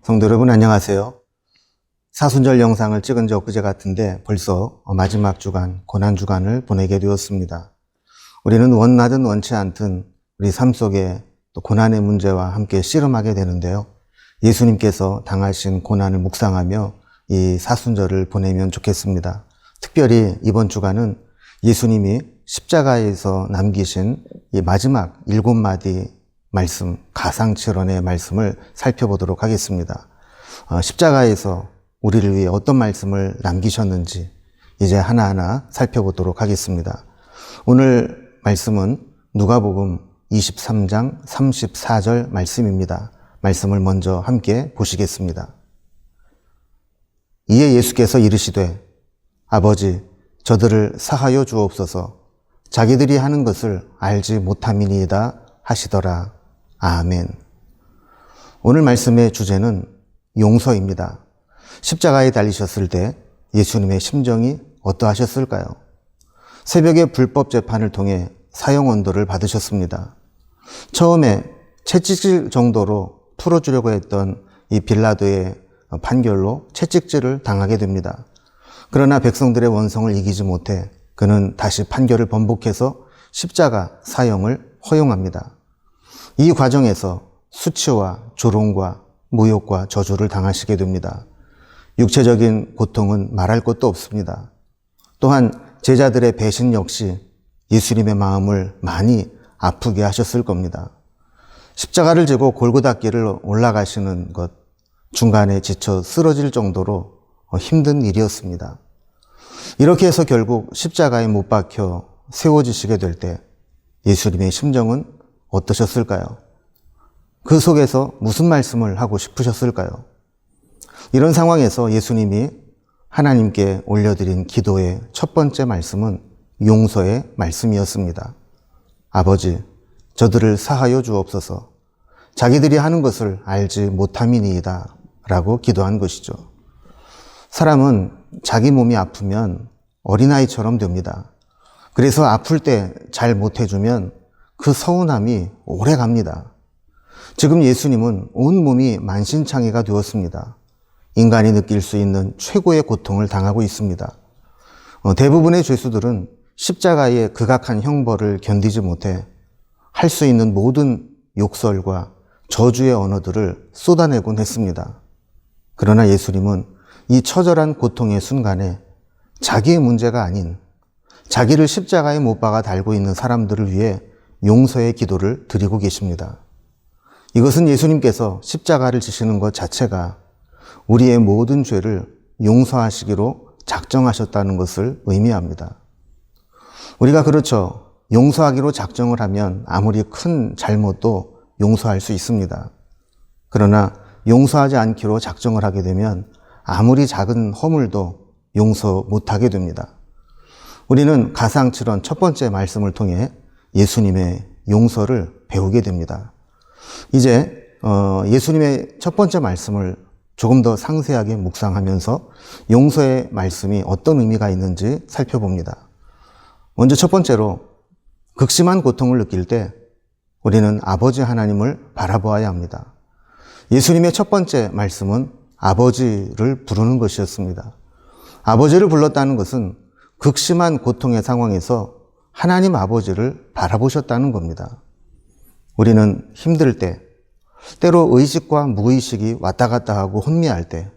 성도 여러분 안녕하세요. 사순절 영상을 찍은 지 엊그제 같은데 벌써 마지막 주간, 고난주간을 보내게 되었습니다. 우리는 원하든 원치 않든 우리 삶 속에 또 고난의 문제와 함께 씨름하게 되는데요. 예수님께서 당하신 고난을 묵상하며 이 사순절을 보내면 좋겠습니다. 특별히 이번 주간은 예수님이 십자가에서 남기신 이 마지막 7마디 말씀, 가상칠언의 말씀을 살펴보도록 하겠습니다. 십자가에서 우리를 위해 어떤 말씀을 남기셨는지 이제 하나하나 살펴보도록 하겠습니다. 오늘 말씀은 누가복음 23장 34절 말씀입니다. 말씀을 먼저 함께 보시겠습니다. 이에 예수께서 이르시되 아버지 저들을 사하여 주옵소서 자기들이 하는 것을 알지 못함이니이다 하시더라. 아멘. 오늘 말씀의 주제는 용서입니다. 십자가에 달리셨을 때 예수님의 심정이 어떠하셨을까요? 새벽의 불법 재판을 통해 사형 언도를 받으셨습니다. 처음에 채찍질 정도로 풀어주려고 했던 이 빌라도의 판결로 채찍질을 당하게 됩니다. 그러나 백성들의 원성을 이기지 못해 그는 다시 판결을 번복해서 십자가 사형을 허용합니다. 이 과정에서 수치와 조롱과 모욕과 저주를 당하시게 됩니다. 육체적인 고통은 말할 것도 없습니다. 또한 제자들의 배신 역시 예수님의 마음을 많이 아프게 하셨을 겁니다. 십자가를 지고 골고다길을 올라가시는 것, 중간에 지쳐 쓰러질 정도로 힘든 일이었습니다. 이렇게 해서 결국 십자가에 못 박혀 세워지시게 될 때 예수님의 심정은 어떠셨을까요? 그 속에서 무슨 말씀을 하고 싶으셨을까요? 이런 상황에서 예수님이 하나님께 올려드린 기도의 첫 번째 말씀은 용서의 말씀이었습니다. 아버지, 저들을 사하여 주옵소서. 자기들이 하는 것을 알지 못함이니이다 라고 기도한 것이죠. 사람은 자기 몸이 아프면 어린아이처럼 됩니다. 그래서 아플 때 잘 못해주면 그 서운함이 오래 갑니다. 지금 예수님은 온몸이 만신창이가 되었습니다. 인간이 느낄 수 있는 최고의 고통을 당하고 있습니다. 대부분의 죄수들은 십자가의 극악한 형벌을 견디지 못해 할 수 있는 모든 욕설과 저주의 언어들을 쏟아내곤 했습니다. 그러나 예수님은 이 처절한 고통의 순간에 자기의 문제가 아닌 자기를 십자가에 못 박아 달고 있는 사람들을 위해 용서의 기도를 드리고 계십니다. 이것은 예수님께서 십자가를 지시는 것 자체가 우리의 모든 죄를 용서하시기로 작정하셨다는 것을 의미합니다. 우리가 그렇죠. 용서하기로 작정을 하면 아무리 큰 잘못도 용서할 수 있습니다. 그러나 용서하지 않기로 작정을 하게 되면 아무리 작은 허물도 용서 못하게 됩니다. 우리는 가상칠언 첫 번째 말씀을 통해 예수님의 용서를 배우게 됩니다. 이제 예수님의 첫 번째 말씀을 조금 더 상세하게 묵상하면서 용서의 말씀이 어떤 의미가 있는지 살펴봅니다. 먼저 첫 번째로 극심한 고통을 느낄 때 우리는 아버지 하나님을 바라보아야 합니다. 예수님의 첫 번째 말씀은 아버지를 부르는 것이었습니다. 아버지를 불렀다는 것은 극심한 고통의 상황에서 하나님 아버지를 바라보셨다는 겁니다. 우리는 힘들 때, 때로 의식과 무의식이 왔다 갔다 하고 혼미할 때,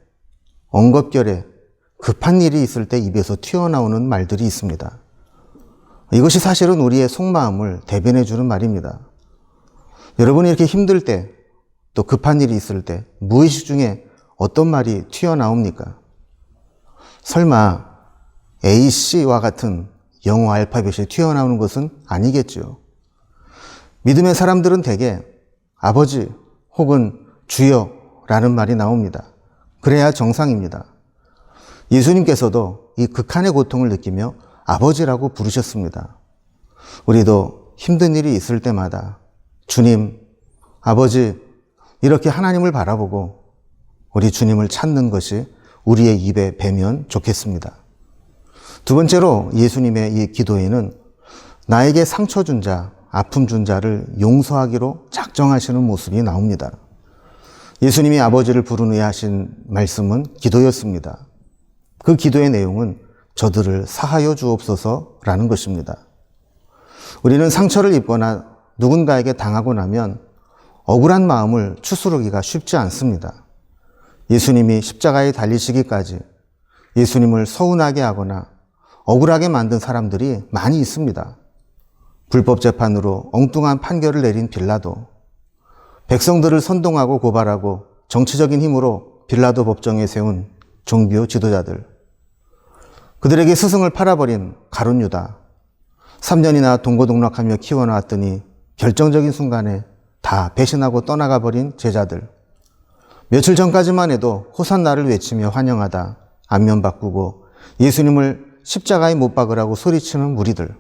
엉겁결에 급한 일이 있을 때 입에서 튀어나오는 말들이 있습니다. 이것이 사실은 우리의 속마음을 대변해 주는 말입니다. 여러분이 이렇게 힘들 때, 또 급한 일이 있을 때 무의식 중에 어떤 말이 튀어나옵니까? 설마 AC와 같은 영어 알파벳이 튀어나오는 것은 아니겠죠. 믿음의 사람들은 대개 아버지 혹은 주여라는 말이 나옵니다. 그래야 정상입니다. 예수님께서도 이 극한의 고통을 느끼며 아버지라고 부르셨습니다. 우리도 힘든 일이 있을 때마다 주님, 아버지 이렇게 하나님을 바라보고 우리 주님을 찾는 것이 우리의 입에 배면 좋겠습니다. 두 번째로 예수님의 이 기도에는 나에게 상처 준 자, 아픔 준 자를 용서하기로 작정하시는 모습이 나옵니다. 예수님이 아버지를 부르는 후에 하신 말씀은 기도였습니다. 그 기도의 내용은 저들을 사하여 주옵소서라는 것입니다. 우리는 상처를 입거나 누군가에게 당하고 나면 억울한 마음을 추스르기가 쉽지 않습니다. 예수님이 십자가에 달리시기까지 예수님을 서운하게 하거나 억울하게 만든 사람들이 많이 있습니다. 불법 재판으로 엉뚱한 판결을 내린 빌라도, 백성들을 선동하고 고발하고 정치적인 힘으로 빌라도 법정에 세운 종교 지도자들, 그들에게 스승을 팔아버린 가룟 유다, 3년이나 동고동락하며 키워놨더니 결정적인 순간에 다 배신하고 떠나가 버린 제자들, 며칠 전까지만 해도 호산나를 외치며 환영하다 안면 바꾸고 예수님을 십자가에 못 박으라고 소리치는 무리들,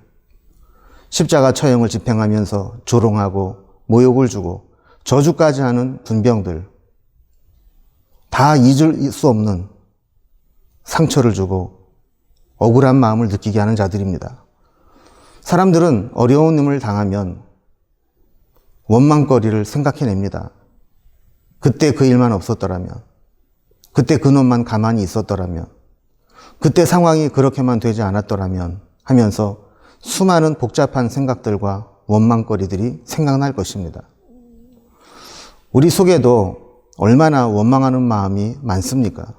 십자가 처형을 집행하면서 조롱하고 모욕을 주고 저주까지 하는 군병들, 다 잊을 수 없는 상처를 주고 억울한 마음을 느끼게 하는 자들입니다. 사람들은 어려운 일을 당하면 원망거리를 생각해냅니다. 그때 그 일만 없었더라면, 그때 그놈만 가만히 있었더라면, 그때 상황이 그렇게만 되지 않았더라면 하면서 수많은 복잡한 생각들과 원망거리들이 생각날 것입니다. 우리 속에도 얼마나 원망하는 마음이 많습니까?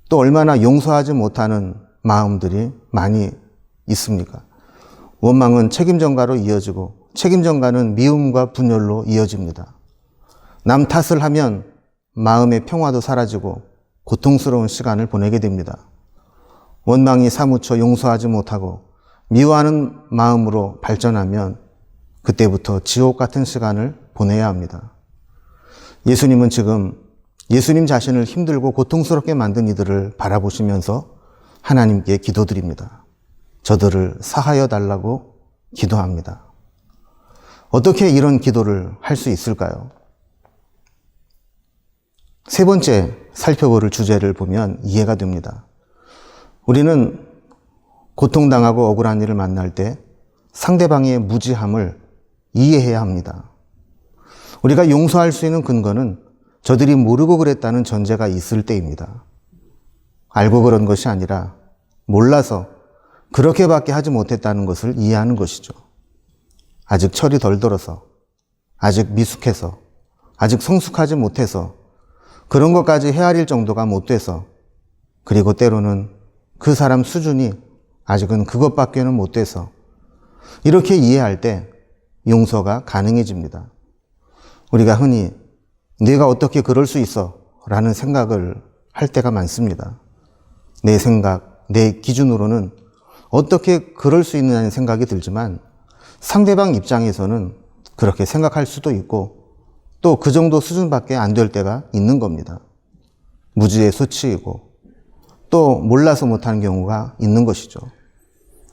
또 얼마나 용서하지 못하는 마음들이 많이 있습니까? 원망은 책임 전가로 이어지고 책임 전가는 미움과 분열로 이어집니다. 남 탓을 하면 마음의 평화도 사라지고 고통스러운 시간을 보내게 됩니다. 원망이 사무쳐 용서하지 못하고 미워하는 마음으로 발전하면 그때부터 지옥 같은 시간을 보내야 합니다. 예수님은 지금 예수님 자신을 힘들고 고통스럽게 만든 이들을 바라보시면서 하나님께 기도드립니다. 저들을 사하여 달라고 기도합니다. 어떻게 이런 기도를 할 수 있을까요? 세 번째 살펴볼 주제를 보면 이해가 됩니다. 우리는 고통당하고 억울한 일을 만날 때 상대방의 무지함을 이해해야 합니다. 우리가 용서할 수 있는 근거는 저들이 모르고 그랬다는 전제가 있을 때입니다. 알고 그런 것이 아니라 몰라서 그렇게밖에 하지 못했다는 것을 이해하는 것이죠. 아직 철이 덜 들어서, 아직 미숙해서, 아직 성숙하지 못해서, 그런 것까지 헤아릴 정도가 못 돼서, 그리고 때로는 그 사람 수준이 아직은 그것밖에는 못 돼서, 이렇게 이해할 때 용서가 가능해집니다. 우리가 흔히 내가 어떻게 그럴 수 있어? 라는 생각을 할 때가 많습니다. 내 생각, 내 기준으로는 어떻게 그럴 수 있느냐는 생각이 들지만 상대방 입장에서는 그렇게 생각할 수도 있고 또 그 정도 수준밖에 안 될 때가 있는 겁니다. 무지의 수치이고 또 몰라서 못하는 경우가 있는 것이죠.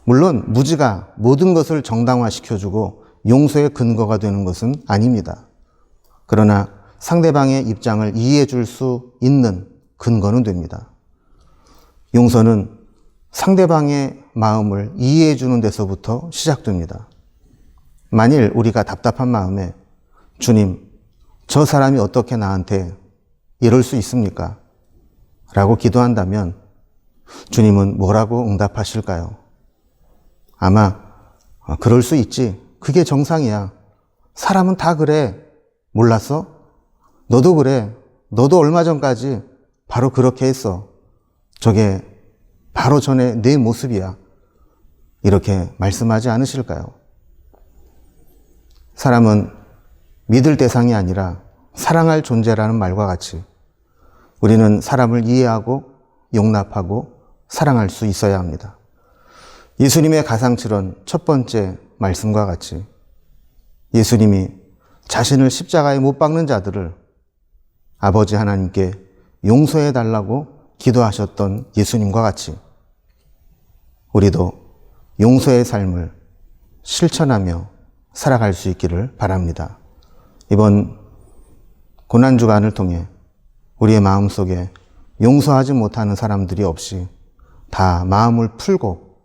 물론 무지가 모든 것을 정당화시켜주고 용서의 근거가 되는 것은 아닙니다. 그러나 상대방의 입장을 이해해 줄 수 있는 근거는 됩니다. 용서는 상대방의 마음을 이해해 주는 데서부터 시작됩니다. 만일 우리가 답답한 마음에 주님, 저 사람이 어떻게 나한테 이럴 수 있습니까? 라고 기도한다면 주님은 뭐라고 응답하실까요? 아마 그럴 수 있지. 그게 정상이야. 사람은 다 그래. 몰랐어? 너도 그래. 너도 얼마 전까지 바로 그렇게 했어. 저게 바로 전에 내 모습이야. 이렇게 말씀하지 않으실까요? 사람은 믿을 대상이 아니라 사랑할 존재라는 말과 같이 우리는 사람을 이해하고 용납하고 사랑할 수 있어야 합니다. 예수님의 가상칠언 첫 번째 말씀과 같이 예수님이 자신을 십자가에 못 박는 자들을 아버지 하나님께 용서해 달라고 기도하셨던 예수님과 같이 우리도 용서의 삶을 실천하며 살아갈 수 있기를 바랍니다. 이번 고난주간을 통해 우리의 마음속에 용서하지 못하는 사람들이 없이 다 마음을 풀고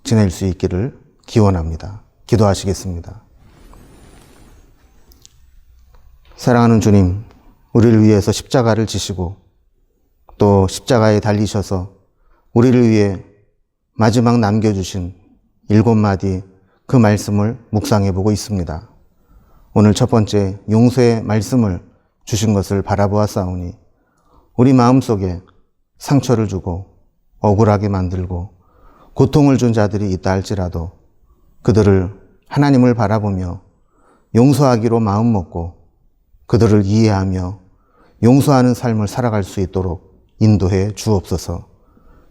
지낼 수 있기를 기원합니다. 기도하시겠습니다. 사랑하는 주님, 우리를 위해서 십자가를 지시고 또 십자가에 달리셔서 우리를 위해 마지막 남겨주신 7마디 그 말씀을 묵상해 보고 있습니다. 오늘 첫 번째 용서의 말씀을 주신 것을 바라보았사오니 우리 마음속에 상처를 주고 억울하게 만들고 고통을 준 자들이 있다 할지라도 그들을 하나님을 바라보며 용서하기로 마음먹고 그들을 이해하며 용서하는 삶을 살아갈 수 있도록 인도해 주옵소서.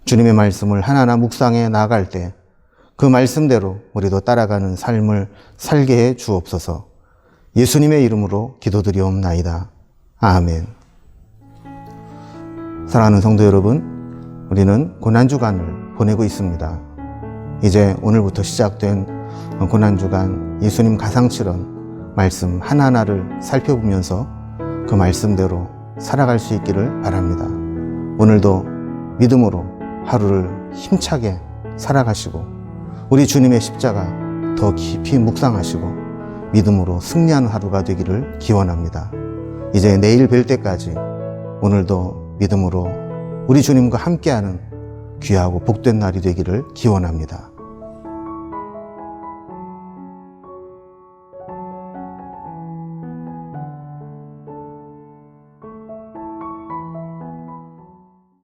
주님의 말씀을 하나하나 묵상해 나아갈 때 그 말씀대로 우리도 따라가는 삶을 살게 해 주옵소서. 예수님의 이름으로 기도드리옵나이다. 아멘. 사랑하는 성도 여러분, 우리는 고난주간을 보내고 있습니다. 이제 오늘부터 시작된 고난주간 예수님 가상칠언 말씀 하나하나를 살펴보면서 그 말씀대로 살아갈 수 있기를 바랍니다. 오늘도 믿음으로 하루를 힘차게 살아가시고 우리 주님의 십자가 더 깊이 묵상하시고 믿음으로 승리하는 하루가 되기를 기원합니다. 이제 내일 뵐 때까지 오늘도 믿음으로 우리 주님과 함께하는 귀하고 복된 날이 되기를 기원합니다.